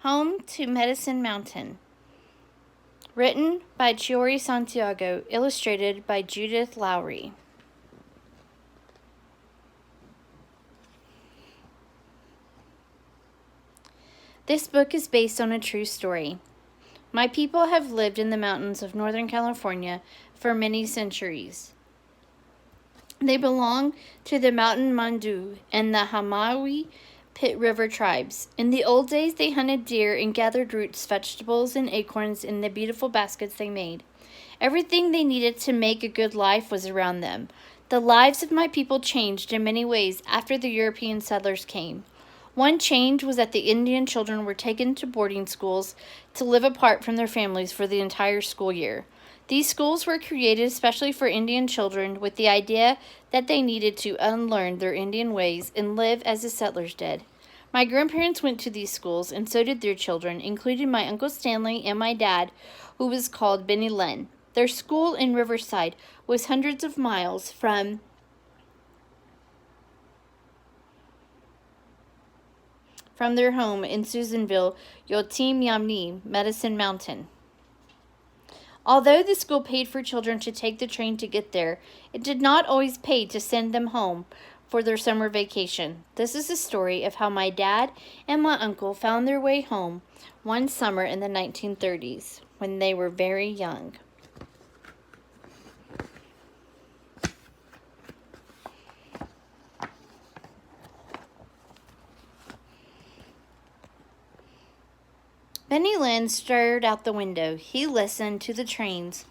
Home to Medicine Mountain. Written by Chiori Santiago, illustrated by Judith Lowry. This book is based on a true story. My people have lived in the mountains of Northern California for many centuries. They belong to the Mountain Mandu and the Hamawi Pit River tribes. In the old days, they hunted deer and gathered roots, vegetables, and acorns in the beautiful baskets they made. Everything they needed to make a good life was around them. The lives of my people changed in many ways after the European settlers came. One change was that the Indian children were taken to boarding schools to live apart from their families for the entire school year. These schools were created especially for Indian children with the idea that they needed to unlearn their Indian ways and live as the settlers did. My grandparents went to these schools, and so did their children, including my Uncle Stanley and my dad, who was called Benny Lynn. Their school in Riverside was hundreds of miles from their home in Susanville, Yotim Yamni, Medicine Mountain. Although the school paid for children to take the train to get there, it did not always pay to send them home for their summer vacation. This is the story of how my dad and my uncle found their way home one summer in the 1930s when they were very young. Benny Lynn stared out the window. He listened to the train's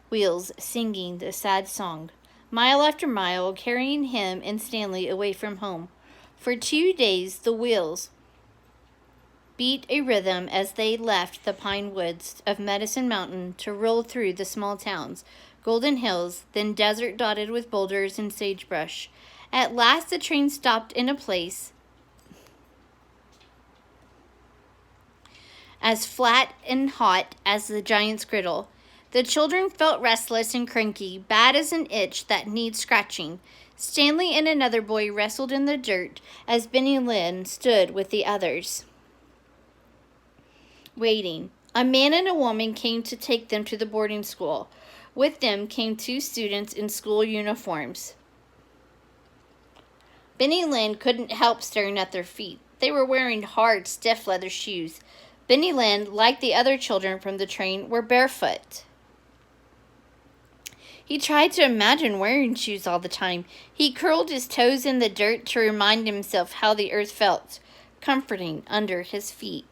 wheels singing the sad song, mile after mile, carrying him and Stanley away from home. For 2 days, the wheels beat a rhythm as they left the pine woods of Medicine Mountain to roll through the small towns, golden hills, then desert dotted with boulders and sagebrush. At last, the train stopped in a place as flat and hot as the giant's griddle. The children felt restless and cranky, bad as an itch that needs scratching. Stanley and another boy wrestled in the dirt as Benny Lynn stood with the others, waiting. A man and a woman came to take them to the boarding school. With them came 2 students in school uniforms. Benny Lynn couldn't help staring at their feet. They were wearing hard, stiff leather shoes. Benny Lynn, like the other children from the train, were barefoot. He tried to imagine wearing shoes all the time. He curled his toes in the dirt to remind himself how the earth felt, comforting under his feet.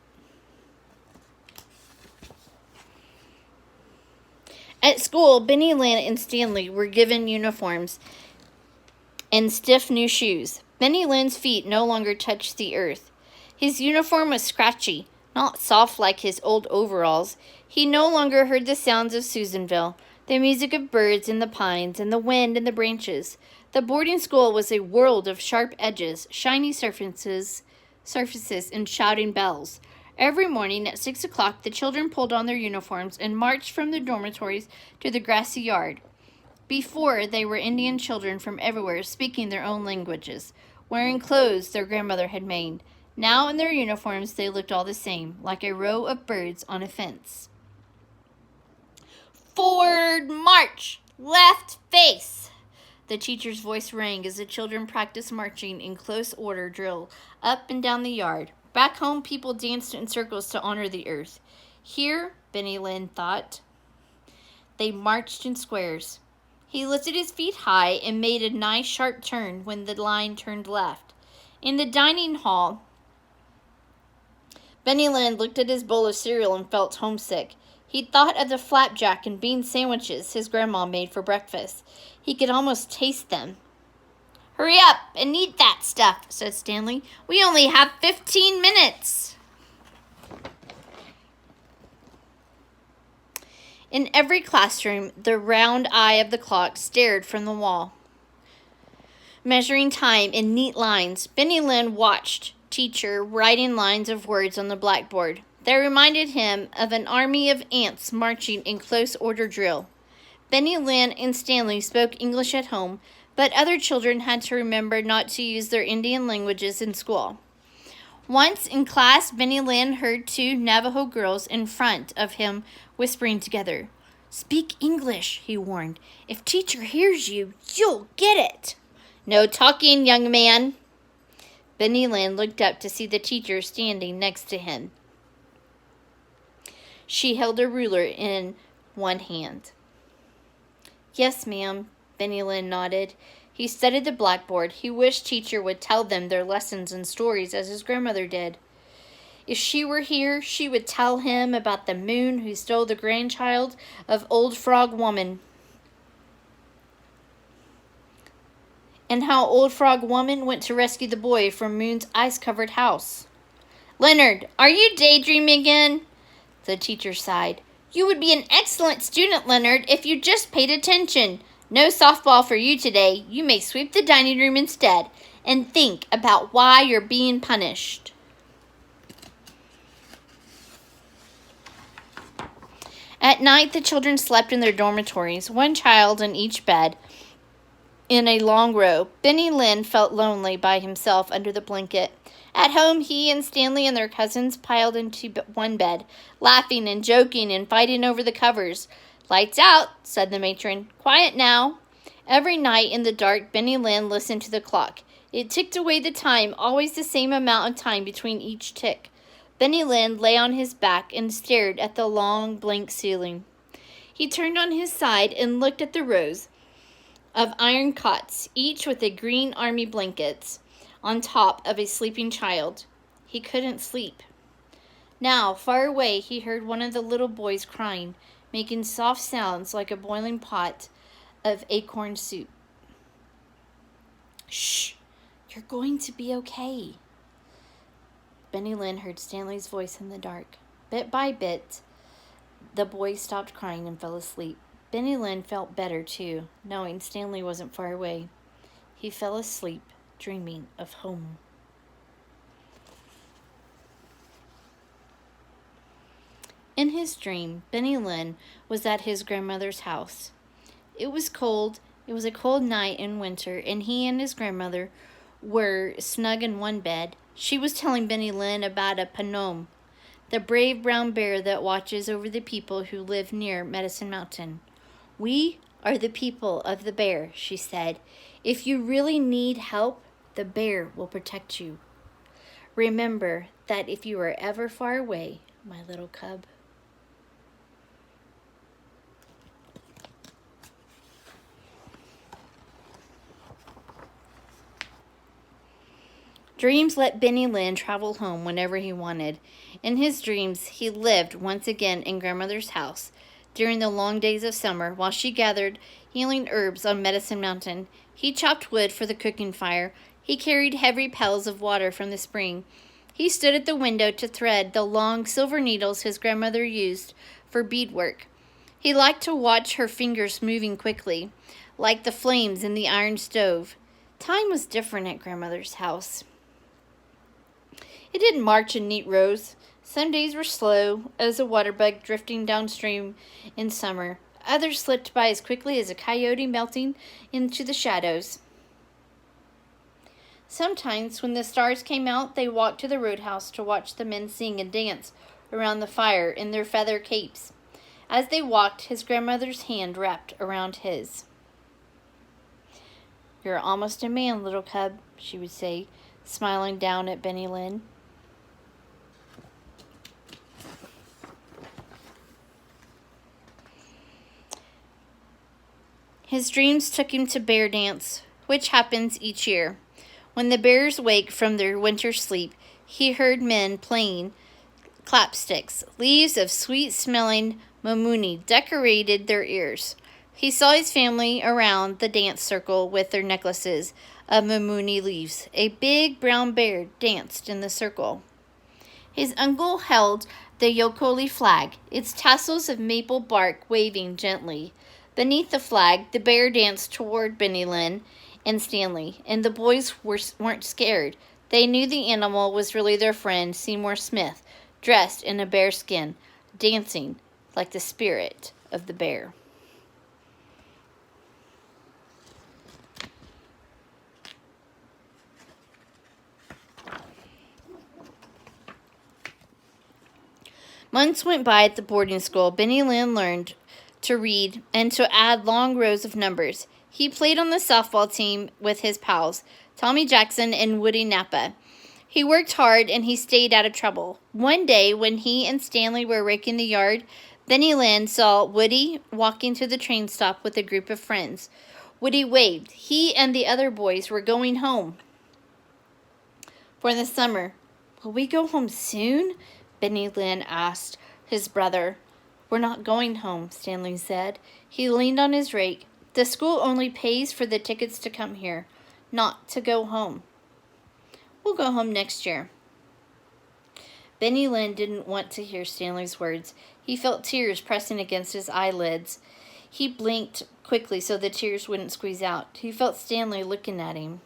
At school, Benny Lynn and Stanley were given uniforms and stiff new shoes. Benny Lynn's feet no longer touched the earth. His uniform was scratchy, not soft like his old overalls. He no longer heard the sounds of Susanville, the music of birds in the pines, and the wind in the branches. The boarding school was a world of sharp edges, shiny surfaces, and shouting bells. Every morning at 6 o'clock, the children pulled on their uniforms and marched from the dormitories to the grassy yard. Before, they were Indian children from everywhere, speaking their own languages, wearing clothes their grandmother had made. Now in their uniforms, they looked all the same, like a row of birds on a fence. Forward march! Left face! The teacher's voice rang as the children practiced marching in close order drill up and down the yard. Back home, people danced in circles to honor the earth. Here, Benny Lynn thought, they marched in squares. He lifted his feet high and made a nice sharp turn when the line turned left. In the dining hall, Benny Lynn looked at his bowl of cereal and felt homesick. He thought of the flapjack and bean sandwiches his grandma made for breakfast. He could almost taste them. "Hurry up and eat that stuff," said Stanley. "We only have 15 minutes. In every classroom, the round eye of the clock stared from the wall, measuring time in neat lines. Benny Lynn watched teacher writing lines of words on the blackboard. They reminded him of an army of ants marching in close order drill. Benny Lynn and Stanley spoke English at home, but other children had to remember not to use their Indian languages in school. Once in class, Benny Lynn heard two Navajo girls in front of him whispering together. "Speak English," he warned. "If teacher hears you, you'll get it." "No talking, young man." Benny Lynn looked up to see the teacher standing next to him. She held a ruler in one hand. "Yes, ma'am," Benny Lynn nodded. He studied the blackboard. He wished teacher would tell them their lessons and stories as his grandmother did. If she were here, she would tell him about the moon who stole the grandchild of Old Frog Woman, and how Old Frog Woman went to rescue the boy from Moon's ice-covered house. "Leonard, are you daydreaming again?" The teacher sighed. "You would be an excellent student, Leonard, if you just paid attention. No softball for you today. You may sweep the dining room instead and think about why you're being punished." At night, the children slept in their dormitories, one child in each bed, in a long row. Benny Lynn felt lonely by himself under the blanket. At home, he and Stanley and their cousins piled into one bed, laughing and joking and fighting over the covers. "Lights out," said the matron. "Quiet now." Every night in the dark, Benny Lynn listened to the clock. It ticked away the time, always the same amount of time between each tick. Benny Lynn lay on his back and stared at the long, blank ceiling. He turned on his side and looked at the rows of iron cots, each with a green army blankets on top of a sleeping child. He couldn't sleep. Now, far away, he heard one of the little boys crying, making soft sounds like a boiling pot of acorn soup. "Shh, you're going to be okay." Benny Lynn heard Stanley's voice in the dark. Bit by bit, the boy stopped crying and fell asleep. Benny Lynn felt better, too, knowing Stanley wasn't far away. He fell asleep, dreaming of home. In his dream, Benny Lynn was at his grandmother's house. It was cold. It was a cold night in winter, and he and his grandmother were snug in one bed. She was telling Benny Lynn about a Panom, the brave brown bear that watches over the people who live near Medicine Mountain. "We are the people of the bear," she said. "If you really need help, the bear will protect you. Remember that if you are ever far away, my little cub." Dreams let Benny Lynn travel home whenever he wanted. In his dreams, he lived once again in Grandmother's house during the long days of summer while she gathered healing herbs on Medicine Mountain. He chopped wood for the cooking fire. He carried heavy pails of water from the spring. He stood at the window to thread the long silver needles his grandmother used for beadwork. He liked to watch her fingers moving quickly, like the flames in the iron stove. Time was different at Grandmother's house. It didn't march in neat rows. Some days were slow as a water bug drifting downstream in summer. Others slipped by as quickly as a coyote melting into the shadows. Sometimes, when the stars came out, they walked to the roadhouse to watch the men sing and dance around the fire in their feather capes. As they walked, his grandmother's hand wrapped around his. "You're almost a man, little cub," she would say, smiling down at Benny Lynn. His dreams took him to bear dance, which happens each year. When the bears wake from their winter sleep, he heard men playing clapsticks. Leaves of sweet-smelling mamuni decorated their ears. He saw his family around the dance circle with their necklaces of mamuni leaves. A big brown bear danced in the circle. His uncle held the Yokoli flag, its tassels of maple bark waving gently. Beneath the flag, the bear danced toward Benny Lynn and Stanley, and the boys weren't scared. They knew the animal was really their friend, Seymour Smith, dressed in a bear skin, dancing like the spirit of the bear. Months went by at the boarding school. Benny Lynn learned to read and to add long rows of numbers. He played on the softball team with his pals, Tommy Jackson and Woody Napa. He worked hard and he stayed out of trouble. One day, when he and Stanley were raking the yard, Benny Lynn saw Woody walking to the train stop with a group of friends. Woody waved. He and the other boys were going home for the summer. Will we go home soon? Benny Lynn asked his brother. We're not going home, Stanley said. He leaned on his rake. The school only pays for the tickets to come here, not to go home. We'll go home next year. Benny Lynn didn't want to hear Stanley's words. He felt tears pressing against his eyelids. He blinked quickly so the tears wouldn't squeeze out. He felt Stanley looking at him.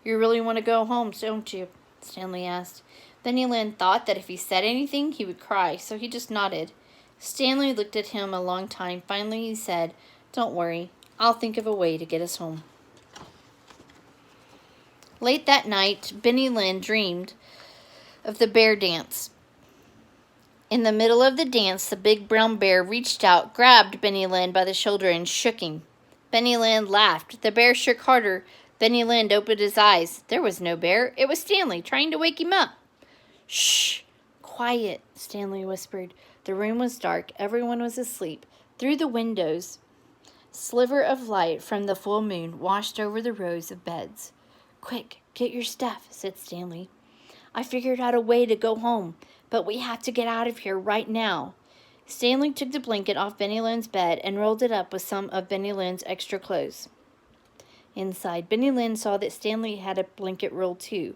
You really want to go home, don't you? Stanley asked. Benny Lynn thought that if he said anything, he would cry, so he just nodded. Stanley looked at him a long time. Finally, he said, Don't worry. I'll think of a way to get us home. Late that night, Benny Lynn dreamed of the bear dance. In the middle of the dance, the big brown bear reached out, grabbed Benny Lynn by the shoulder, and shook him. Benny Lynn laughed. The bear shook harder. Benny Lynn opened his eyes. There was no bear. It was Stanley, trying to wake him up. Shh! Quiet, Stanley whispered. The room was dark. Everyone was asleep. Through the windows, sliver of light from the full moon washed over the rows of beds. Quick, get your stuff, said Stanley. I figured out a way to go home, but we have to get out of here right now. Stanley took the blanket off Benny Lynn's bed and rolled it up with some of Benny Lynn's extra clothes. Inside, Benny Lynn saw that Stanley had a blanket roll too.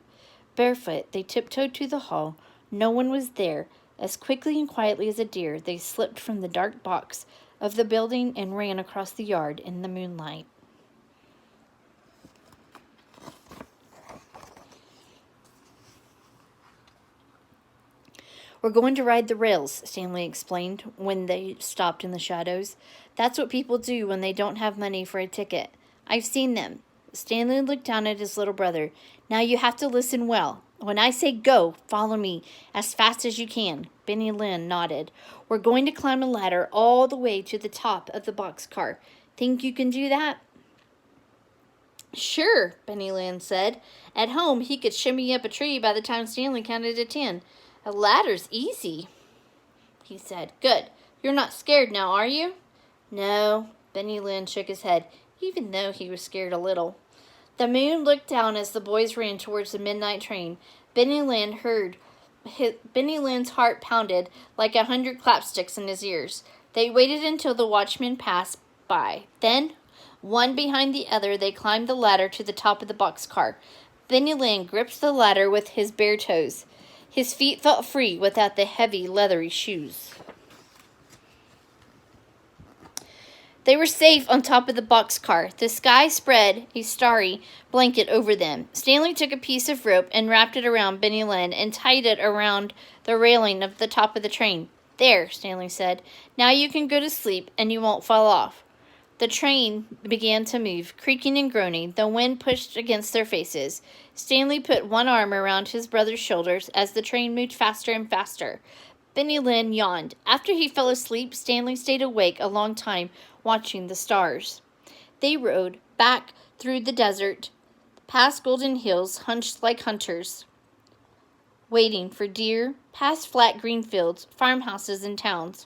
Barefoot, they tiptoed to the hall. No one was there. As quickly and quietly as a deer, they slipped from the dark box of the building and ran across the yard in the moonlight. We're going to ride the rails, Stanley explained when they stopped in the shadows. That's what people do when they don't have money for a ticket. I've seen them. Stanley looked down at his little brother. Now you have to listen well. When I say go, follow me as fast as you can. Benny Lynn nodded. We're going to climb a ladder all the way to the top of the boxcar. Think you can do that? Sure, Benny Lynn said. At home, he could shimmy up a tree by the time Stanley counted to 10. A ladder's easy, he said. Good. You're not scared now, are you? No, Benny Lynn shook his head, even though he was scared a little. The moon looked down as the boys ran towards the midnight train. Benny Lynn's heart pounded like 100 clapsticks in his ears. They waited until the watchmen passed by. Then, one behind the other, they climbed the ladder to the top of the boxcar. Benny Lynn gripped the ladder with his bare toes. His feet felt free without the heavy, leathery shoes. They were safe on top of the boxcar. The sky spread a starry blanket over them. Stanley took a piece of rope and wrapped it around Benny Lynn and tied it around the railing of the top of the train. There, Stanley said. Now you can go to sleep and you won't fall off. The train began to move, creaking and groaning. The wind pushed against their faces. Stanley put one arm around his brother's shoulders as the train moved faster and faster. Benny Lynn yawned. After he fell asleep, Stanley stayed awake a long time, watching the stars. They rode back through the desert, past golden hills hunched like hunters, waiting for deer, past flat green fields, farmhouses, and towns.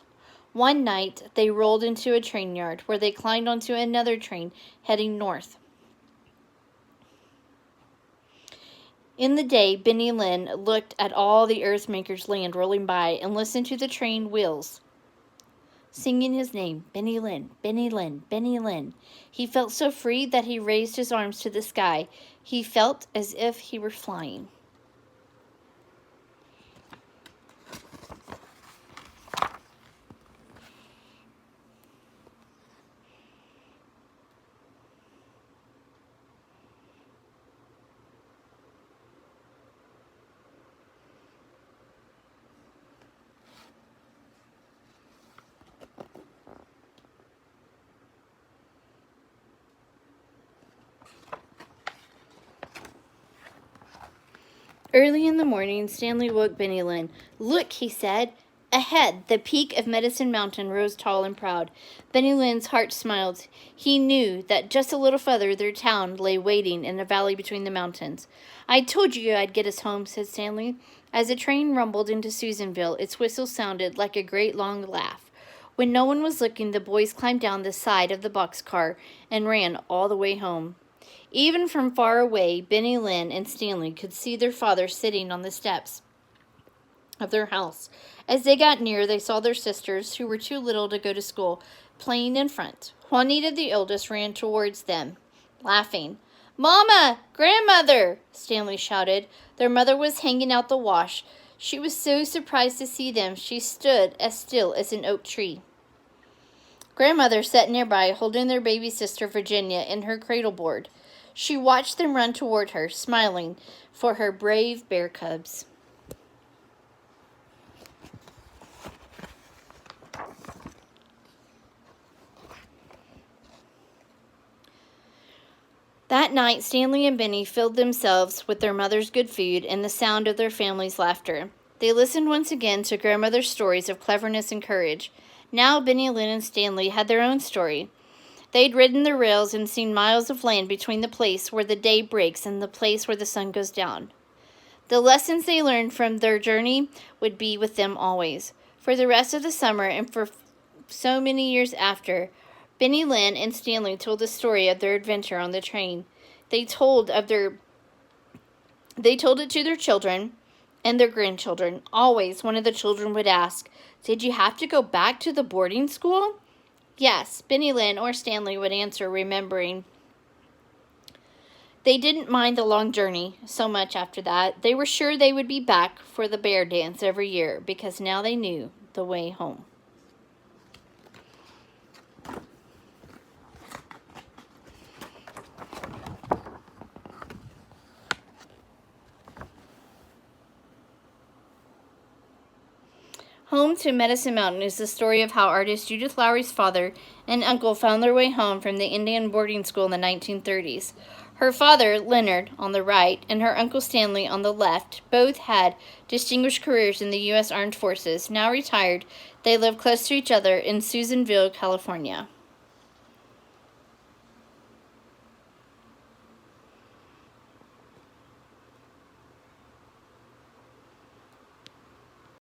One night, they rolled into a train yard where they climbed onto another train heading north. In the day, Benny Lynn looked at all the Earthmaker's land rolling by and listened to the train wheels singing his name, Benny Lynn, Benny Lynn, Benny Lynn. He felt so free that he raised his arms to the sky. He felt as if he were flying. Early in the morning, Stanley woke Benny Lynn. "Look," he said. Ahead, the peak of Medicine Mountain rose tall and proud. Benny Lynn's heart smiled. He knew that just a little further their town lay waiting in a valley between the mountains. "I told you I'd get us home," said Stanley. As the train rumbled into Susanville, its whistle sounded like a great long laugh. When no one was looking, the boys climbed down the side of the boxcar and ran all the way home. Even from far away, Benny Lynn and Stanley could see their father sitting on the steps of their house. As they got near, they saw their sisters, who were too little to go to school, playing in front. Juanita, the eldest, ran towards them, laughing. "Mama! Grandmother!" Stanley shouted. Their mother was hanging out the wash. She was so surprised to see them, she stood as still as an oak tree. Grandmother sat nearby, holding their baby sister Virginia in her cradle board. She watched them run toward her, smiling for her brave bear cubs. That night, Stanley and Benny filled themselves with their mother's good food and the sound of their family's laughter. They listened once again to grandmother's stories of cleverness and courage. Now Benny, Lynn, and Stanley had their own story. They'd ridden the rails and seen miles of land between the place where the day breaks and the place where the sun goes down. The lessons they learned from their journey would be with them always. For the rest of the summer and for so many years after, Benny Lynn and Stanley told the story of their adventure on the train. They told it to their children and their grandchildren. Always one of the children would ask, "Did you have to go back to the boarding school?" Yes, Benny Lynn or Stanley would answer, remembering. They didn't mind the long journey so much after that. They were sure they would be back for the bear dance every year, because now they knew the way home. Home to Medicine Mountain is the story of how artist Judith Lowry's father and uncle found their way home from the Indian boarding school in the 1930s. Her father, Leonard, on the right, and her uncle Stanley on the left, both had distinguished careers in the U.S. Armed Forces. Now retired, they live close to each other in Susanville, California.